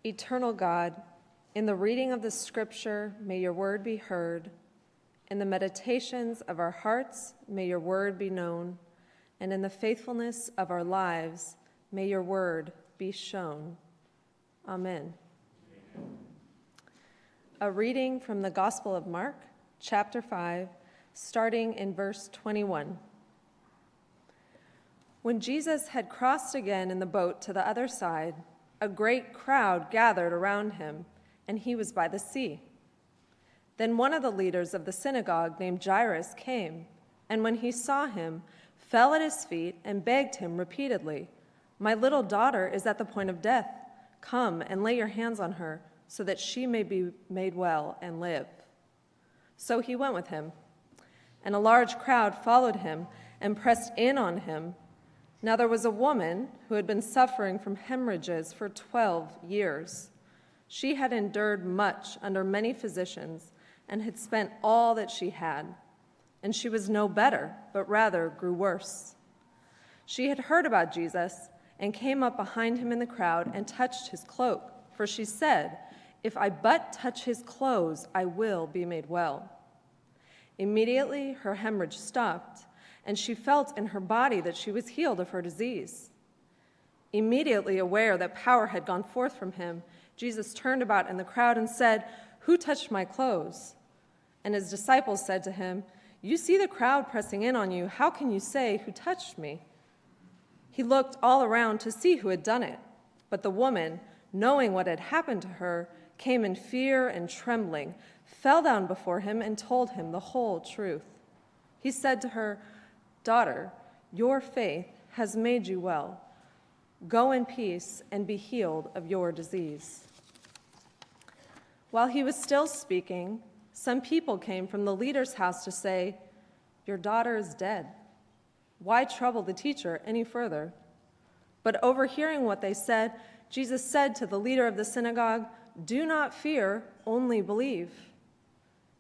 Eternal God, in the reading of the Scripture, may your word be heard. In the meditations of our hearts, may your word be known. And in the faithfulness of our lives, may your word be shown. Amen. A reading from the Gospel of Mark, chapter 5, starting in verse 21. When Jesus had crossed again in the boat to the other side, a great crowd gathered around him, and he was by the sea. Then one of the leaders of the synagogue named Jairus came, and when he saw him, fell at his feet and begged him repeatedly, "My little daughter is at the point of death. Come and lay your hands on her, so that she may be made well and live." So he went with him, and a large crowd followed him and pressed in on him. Now there was a woman who had been suffering from hemorrhages for 12 years. She had endured much under many physicians and had spent all that she had, and she was no better, but rather grew worse. She had heard about Jesus and came up behind him in the crowd and touched his cloak, for she said, "If I but touch his clothes, I will be made well." Immediately her hemorrhage stopped, and she felt in her body that she was healed of her disease. Immediately aware that power had gone forth from him, Jesus turned about in the crowd and said, "Who touched my clothes?" And his disciples said to him, "You see the crowd pressing in on you. How can you say, 'Who touched me?'" He looked all around to see who had done it. But the woman, knowing what had happened to her, came in fear and trembling, fell down before him, and told him the whole truth. He said to her, "Daughter, your faith has made you well. Go in peace and be healed of your disease." While he was still speaking, some people came from the leader's house to say, "Your daughter is dead. Why trouble the teacher any further?" But overhearing what they said, Jesus said to the leader of the synagogue, "Do not fear, only believe."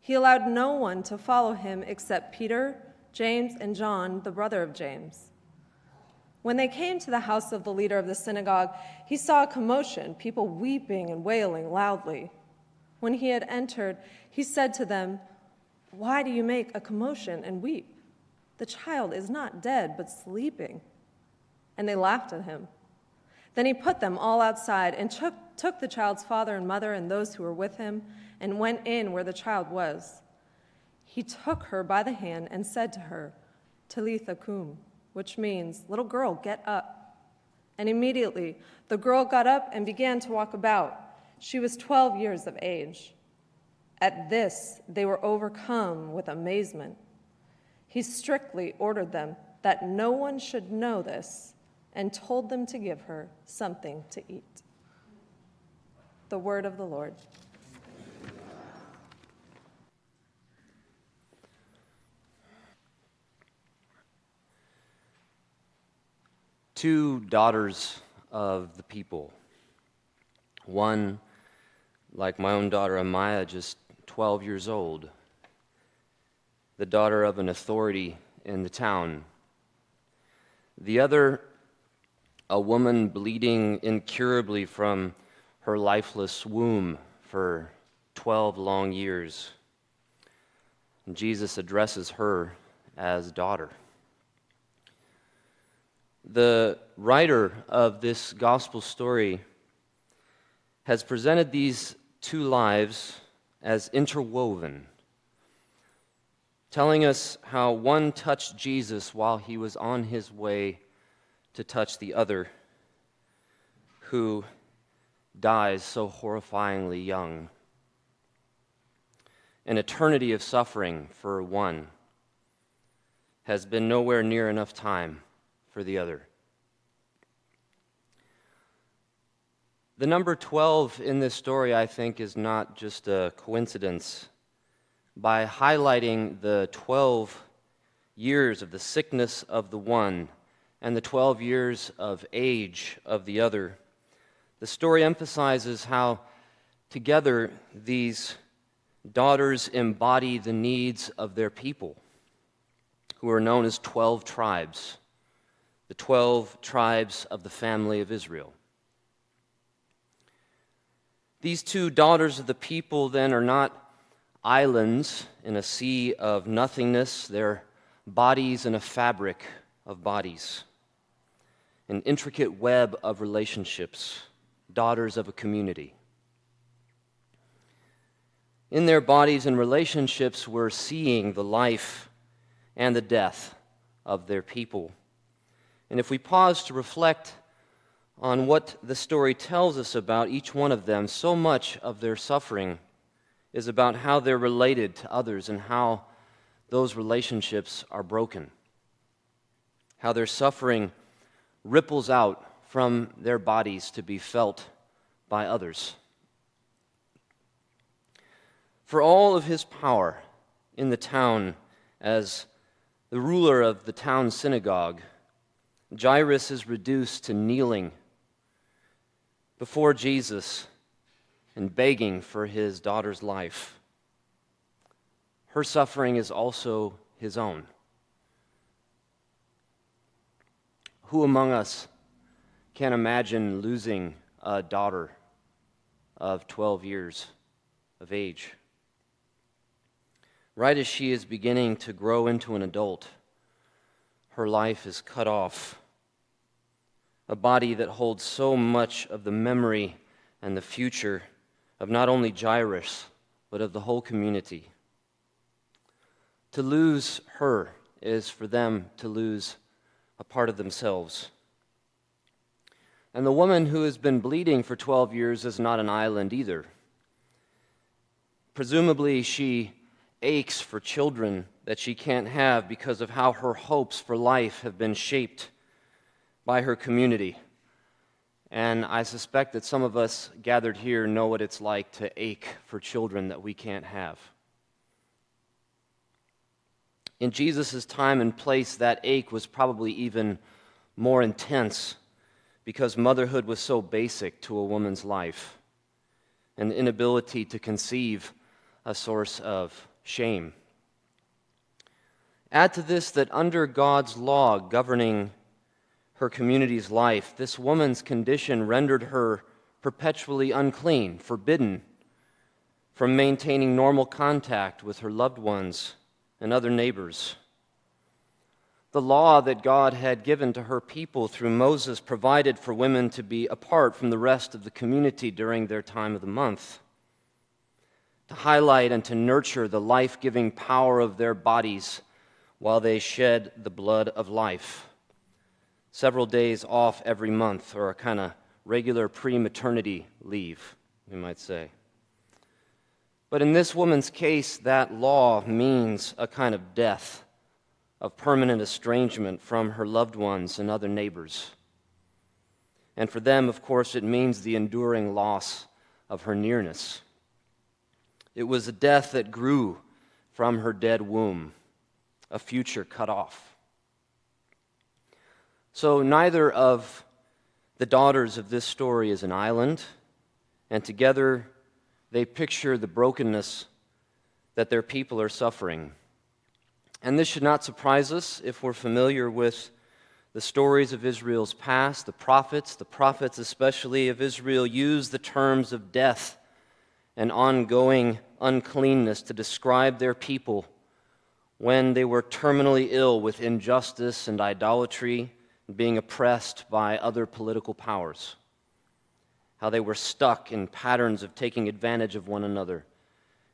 He allowed no one to follow him except Peter, James, and John, the brother of James. When they came to the house of the leader of the synagogue, he saw a commotion, people weeping and wailing loudly. When he had entered, he said to them, "Why do you make a commotion and weep? The child is not dead, but sleeping." And they laughed at him. Then he put them all outside and took the child's father and mother and those who were with him and went in where the child was. He took her by the hand and said to her, "Talitha cum," which means, "Little girl, get up." And immediately the girl got up and began to walk about. She was 12 years of age. At this, they were overcome with amazement. He strictly ordered them that no one should know this and told them to give her something to eat. The word of the Lord. Two daughters of the people. One, like my own daughter Amaya, just 12 years old. The daughter of an authority in the town. The other, a woman bleeding incurably from her lifeless womb for 12 long years. And Jesus addresses her as daughter. The writer of this gospel story has presented these two lives as interwoven, telling us how one touched Jesus while he was on his way to touch the other, who dies so horrifyingly young. An eternity of suffering for one has been nowhere near enough time for the other. The number 12 in this story, I think, is not just a coincidence. By highlighting the 12 years of the sickness of the one and the 12 years of age of the other, the story emphasizes how together these daughters embody the needs of their people, who are known as 12 tribes. The 12 tribes of the family of Israel. These two daughters of the people then are not islands in a sea of nothingness. They're bodies in a fabric of bodies, an intricate web of relationships, daughters of a community. In their bodies and relationships, we're seeing the life and the death of their people. And if we pause to reflect on what the story tells us about each one of them, so much of their suffering is about how they're related to others and how those relationships are broken, how their suffering ripples out from their bodies to be felt by others. For all of his power in the town as the ruler of the town synagogue, Jairus is reduced to kneeling before Jesus and begging for his daughter's life. Her suffering is also his own. Who among us can imagine losing a daughter of 12 years of age? Right as she is beginning to grow into an adult, her life is cut off. A body that holds so much of the memory and the future of not only Jairus, but of the whole community. To lose her is for them to lose a part of themselves. And the woman who has been bleeding for 12 years is not an island either. Presumably, she aches for children that she can't have because of how her hopes for life have been shaped by her community. And I suspect that some of us gathered here know what it's like to ache for children that we can't have. In Jesus' time and place, that ache was probably even more intense because motherhood was so basic to a woman's life, and the inability to conceive a source of shame. Add to this that under God's law governing her community's life, this woman's condition rendered her perpetually unclean, forbidden from maintaining normal contact with her loved ones and other neighbors. The law that God had given to her people through Moses provided for women to be apart from the rest of the community during their time of the month, to highlight and to nurture the life-giving power of their bodies while they shed the blood of life. Several days off every month, or a kind of regular pre-maternity leave, we might say. But in this woman's case, that law means a kind of death, of permanent estrangement from her loved ones and other neighbors. And for them, of course, it means the enduring loss of her nearness. It was a death that grew from her dead womb, a future cut off. So neither of the daughters of this story is an island, and together they picture the brokenness that their people are suffering. And this should not surprise us if we're familiar with the stories of Israel's past. The prophets especially of Israel, use the terms of death and ongoing uncleanness to describe their people when they were terminally ill with injustice and idolatry and being oppressed by other political powers. How they were stuck in patterns of taking advantage of one another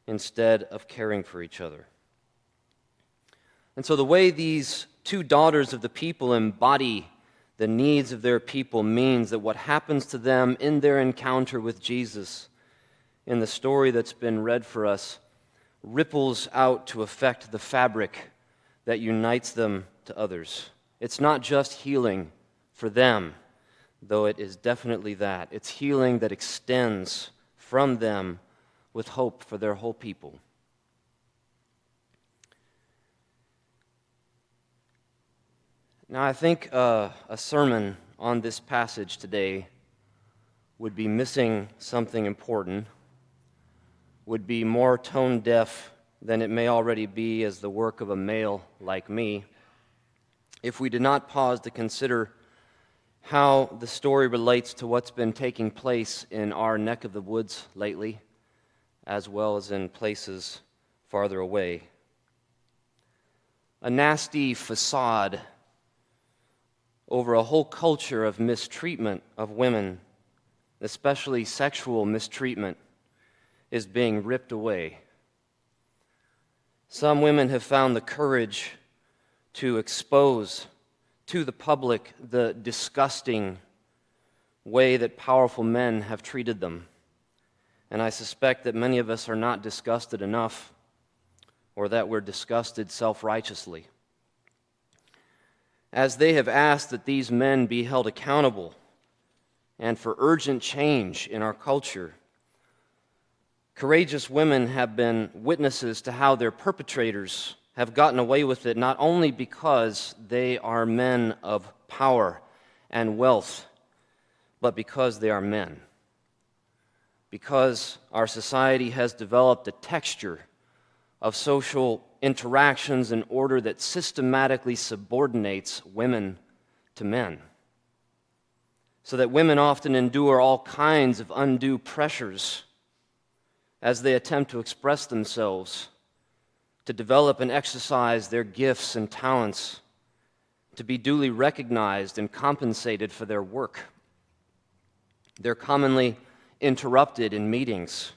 instead of caring for each other. And so the way these two daughters of the people embody the needs of their people means that what happens to them in their encounter with Jesus in the story that's been read for us ripples out to affect the fabric that unites them to others. It's not just healing for them, though it is definitely that. It's healing that extends from them with hope for their whole people. Now, I think a sermon on this passage today would be missing something important, would be more tone deaf than it may already be as the work of a male like me, if we did not pause to consider how the story relates to what's been taking place in our neck of the woods lately, as well as in places farther away. A nasty facade over a whole culture of mistreatment of women, especially sexual mistreatment, is being ripped away. Some women have found the courage to expose to the public the disgusting way that powerful men have treated them. And I suspect that many of us are not disgusted enough, or that we're disgusted self-righteously. As they have asked that these men be held accountable and for urgent change in our culture, courageous women have been witnesses to how their perpetrators have gotten away with it, not only because they are men of power and wealth, but because they are men. Because our society has developed a texture of social interactions in order that systematically subordinates women to men, so that women often endure all kinds of undue pressures as they attempt to express themselves, to develop and exercise their gifts and talents, to be duly recognized and compensated for their work. They're commonly interrupted in meetings,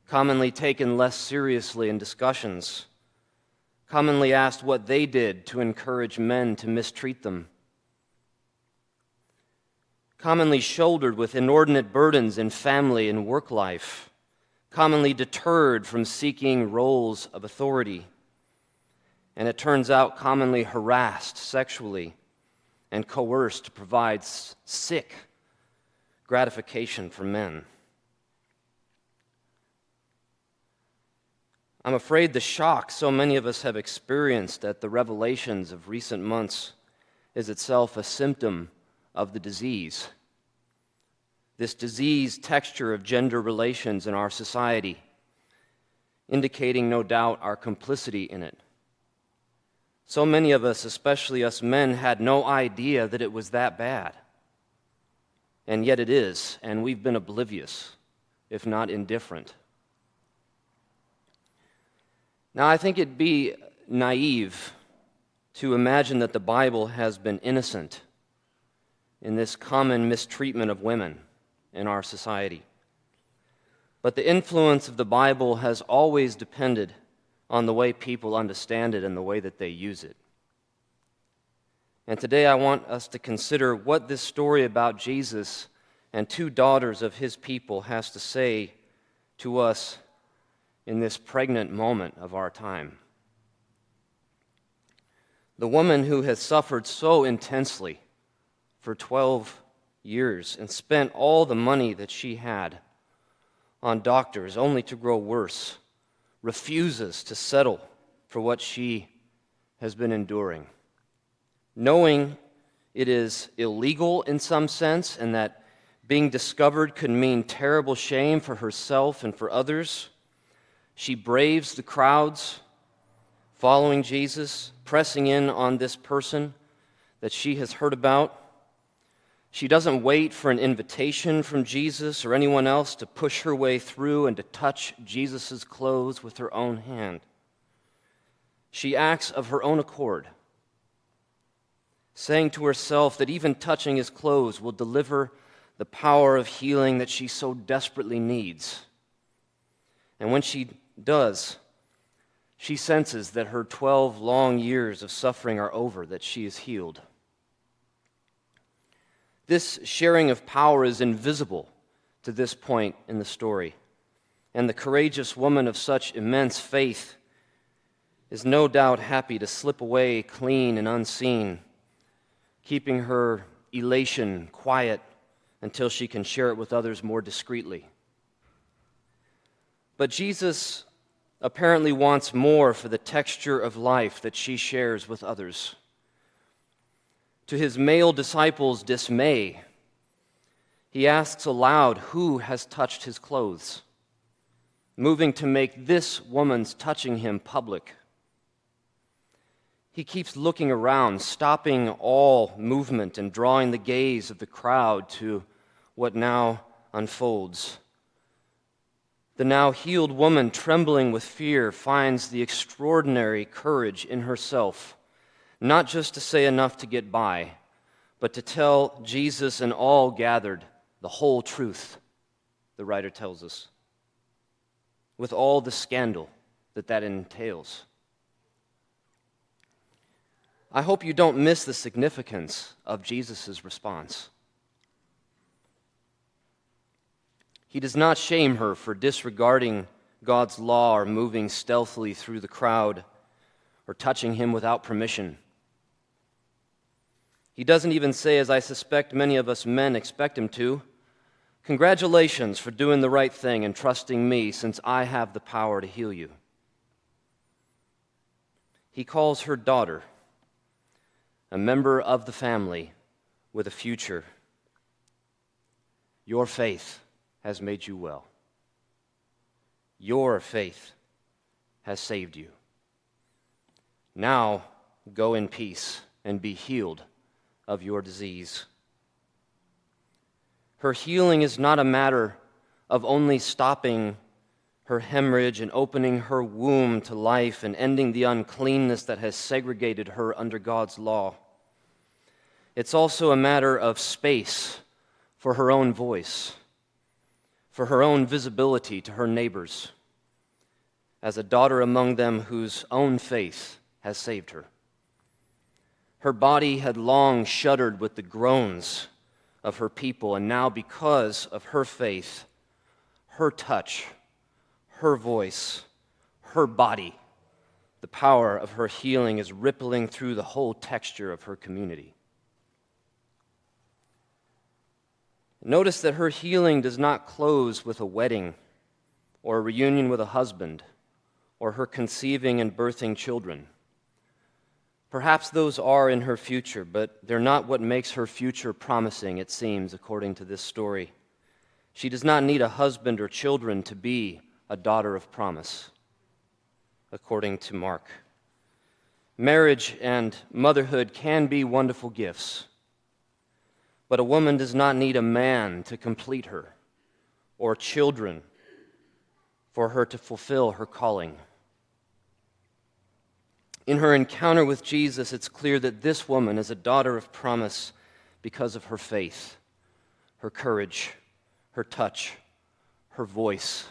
commonly taken less seriously in discussions, commonly asked what they did to encourage men to mistreat them, commonly shouldered with inordinate burdens in family and work life, commonly deterred from seeking roles of authority, and it turns out commonly harassed sexually and coerced to provide sick gratification for men. I'm afraid the shock so many of us have experienced at the revelations of recent months is itself a symptom of the disease. This diseased texture of gender relations in our society, indicating no doubt our complicity in it. So many of us, especially us men, had no idea that it was that bad. And yet it is, and we've been oblivious, if not indifferent. Now, I think it'd be naive to imagine that the Bible has been innocent in this common mistreatment of women in our society. But the influence of the Bible has always depended on the way people understand it and the way that they use it. And today I want us to consider what this story about Jesus and two daughters of his people has to say to us in this pregnant moment of our time. The woman who has suffered so intensely for 12 years and spent all the money that she had on doctors only to grow worse, refuses to settle for what she has been enduring. Knowing it is illegal in some sense and that being discovered could mean terrible shame for herself and for others, she braves the crowds following Jesus, pressing in on this person that she has heard about. She doesn't wait for an invitation from Jesus or anyone else to push her way through and to touch Jesus' clothes with her own hand. She acts of her own accord, saying to herself that even touching his clothes will deliver the power of healing that she so desperately needs. And when she does, she senses that her 12 long years of suffering are over, that she is healed. This sharing of power is invisible to this point in the story, and the courageous woman of such immense faith is no doubt happy to slip away clean and unseen, keeping her elation quiet until she can share it with others more discreetly. But Jesus apparently wants more for the texture of life that she shares with others. To his male disciples' dismay, he asks aloud who has touched his clothes, moving to make this woman's touching him public. He keeps looking around, stopping all movement and drawing the gaze of the crowd to what now unfolds. The now healed woman, trembling with fear, finds the extraordinary courage in herself, not just to say enough to get by, but to tell Jesus and all gathered the whole truth, the writer tells us, with all the scandal that entails. I hope you don't miss the significance of Jesus' response. He does not shame her for disregarding God's law or moving stealthily through the crowd or touching him without permission. He doesn't even say, as I suspect many of us men expect him to, "Congratulations for doing the right thing and trusting me, since I have the power to heal you." He calls her daughter, a member of the family with a future. Your faith has made you well. Your faith has saved you. Now go in peace and be healed of your disease. Her healing is not a matter of only stopping her hemorrhage and opening her womb to life and ending the uncleanness that has segregated her under God's law. It's also a matter of space for her own voice, for her own visibility to her neighbors, as a daughter among them whose own faith has saved her. Her body had long shuddered with the groans of her people, and now, because of her faith, her touch, her voice, her body, the power of her healing is rippling through the whole texture of her community. Notice that her healing does not close with a wedding or a reunion with a husband or her conceiving and birthing children. Perhaps those are in her future, but they're not what makes her future promising, it seems, according to this story. She does not need a husband or children to be a daughter of promise, according to Mark. Marriage and motherhood can be wonderful gifts, but a woman does not need a man to complete her or children for her to fulfill her calling. In her encounter with Jesus, it's clear that this woman is a daughter of promise because of her faith, her courage, her touch, her voice,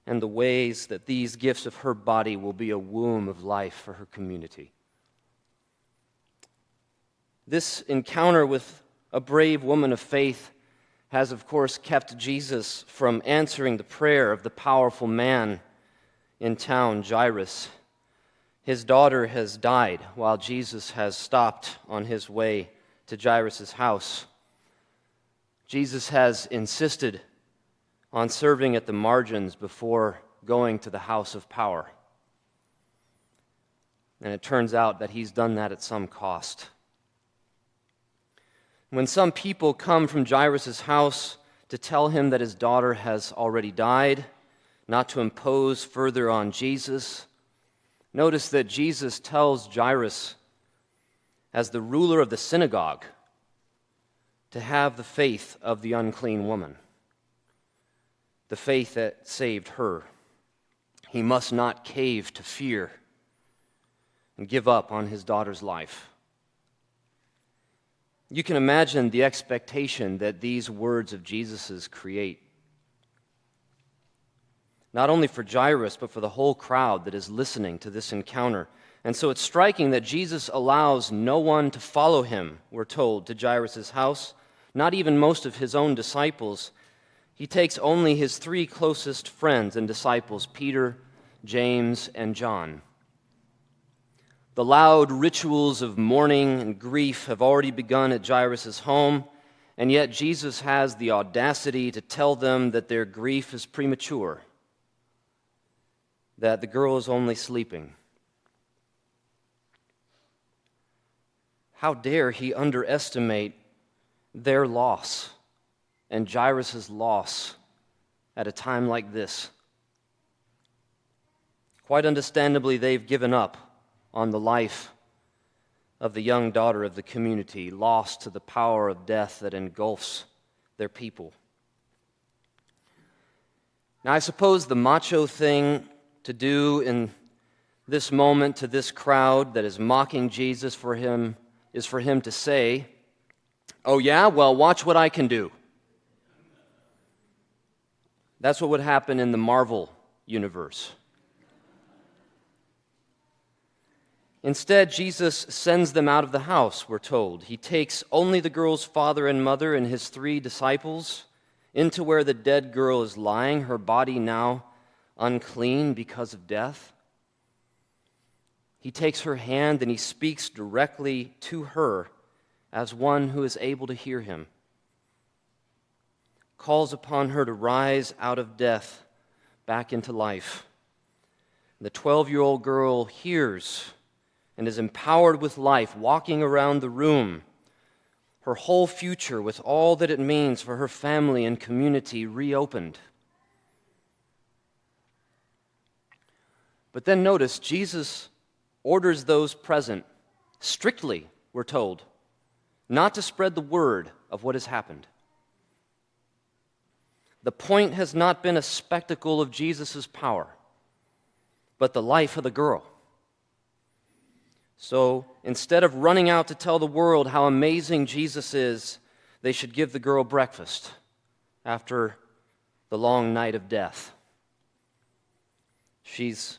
and the ways that these gifts of her body will be a womb of life for her community. This encounter with a brave woman of faith has, of course, kept Jesus from answering the prayer of the powerful man in town, Jairus. His daughter has died while Jesus has stopped on his way to Jairus' house. Jesus has insisted on serving at the margins before going to the house of power. And it turns out that he's done that at some cost. When some people come from Jairus' house to tell him that his daughter has already died, not to impose further on Jesus, notice that Jesus tells Jairus, as the ruler of the synagogue, to have the faith of the unclean woman, the faith that saved her. He must not cave to fear and give up on his daughter's life. You can imagine the expectation that these words of Jesus's create, not only for Jairus, but for the whole crowd that is listening to this encounter. And so it's striking that Jesus allows no one to follow him, we're told, to Jairus' house, not even most of his own disciples. He takes only his three closest friends and disciples, Peter, James, and John. The loud rituals of mourning and grief have already begun at Jairus' home, and yet Jesus has the audacity to tell them that their grief is premature, that the girl is only sleeping. How dare he underestimate their loss and Jairus' loss at a time like this? Quite understandably, they've given up on the life of the young daughter of the community, lost to the power of death that engulfs their people. Now, I suppose the macho thing to do in this moment to this crowd that is mocking Jesus is for him to say, "Oh yeah, well, watch what I can do." That's what would happen in the Marvel universe. Instead, Jesus sends them out of the house, we're told. He takes only the girl's father and mother and his 3 disciples into where the dead girl is lying, her body now unclean because of death. He takes her hand and he speaks directly to her as one who is able to hear him. Calls upon her to rise out of death back into life. The 12-year-old girl hears and is empowered with life, walking around the room, her whole future with all that it means for her family and community reopened. But then notice, Jesus orders those present, strictly, we're told, not to spread the word of what has happened. The point has not been a spectacle of Jesus' power, but the life of the girl. So instead of running out to tell the world how amazing Jesus is, they should give the girl breakfast after the long night of death. She's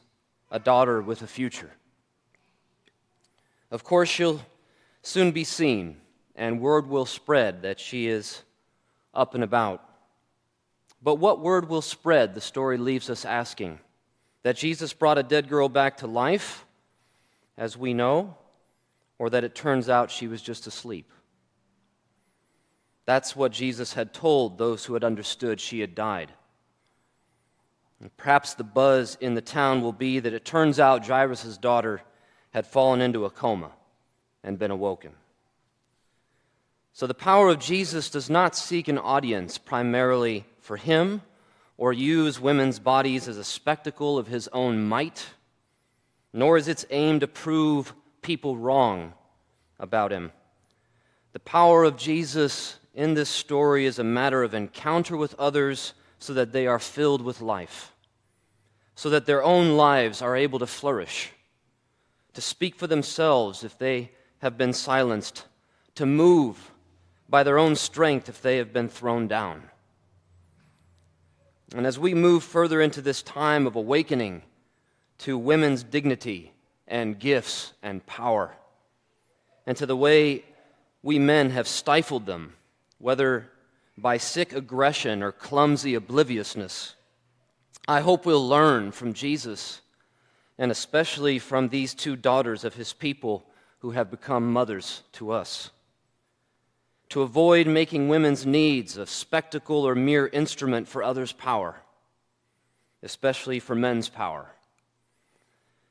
a daughter with a future. Of course, she'll soon be seen, and word will spread that she is up and about. But what word will spread, the story leaves us asking? That Jesus brought a dead girl back to life, as we know, or that it turns out she was just asleep? That's what Jesus had told those who had understood she had died. And perhaps the buzz in the town will be that it turns out Jairus' daughter had fallen into a coma and been awoken. So the power of Jesus does not seek an audience primarily for him or use women's bodies as a spectacle of his own might, nor is its aim to prove people wrong about him. The power of Jesus in this story is a matter of encounter with others so that they are filled with life, so that their own lives are able to flourish, to speak for themselves if they have been silenced, to move by their own strength if they have been thrown down. And as we move further into this time of awakening to women's dignity and gifts and power, and to the way we men have stifled them, whether by sick aggression or clumsy obliviousness, I hope we'll learn from Jesus, and especially from these 2 daughters of his people who have become mothers to us, to avoid making women's needs a spectacle or mere instrument for others' power, especially for men's power.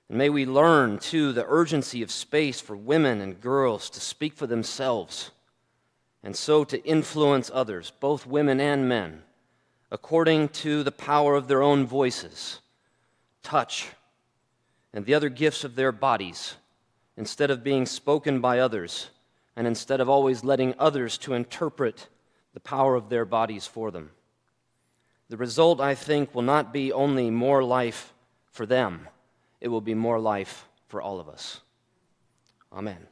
And may we learn, too, the urgency of space for women and girls to speak for themselves, and so to influence others, both women and men, according to the power of their own voices, touch, and the other gifts of their bodies, instead of being spoken by others, and instead of always letting others to interpret the power of their bodies for them. The result, I think, will not be only more life for them. It will be more life for all of us. Amen.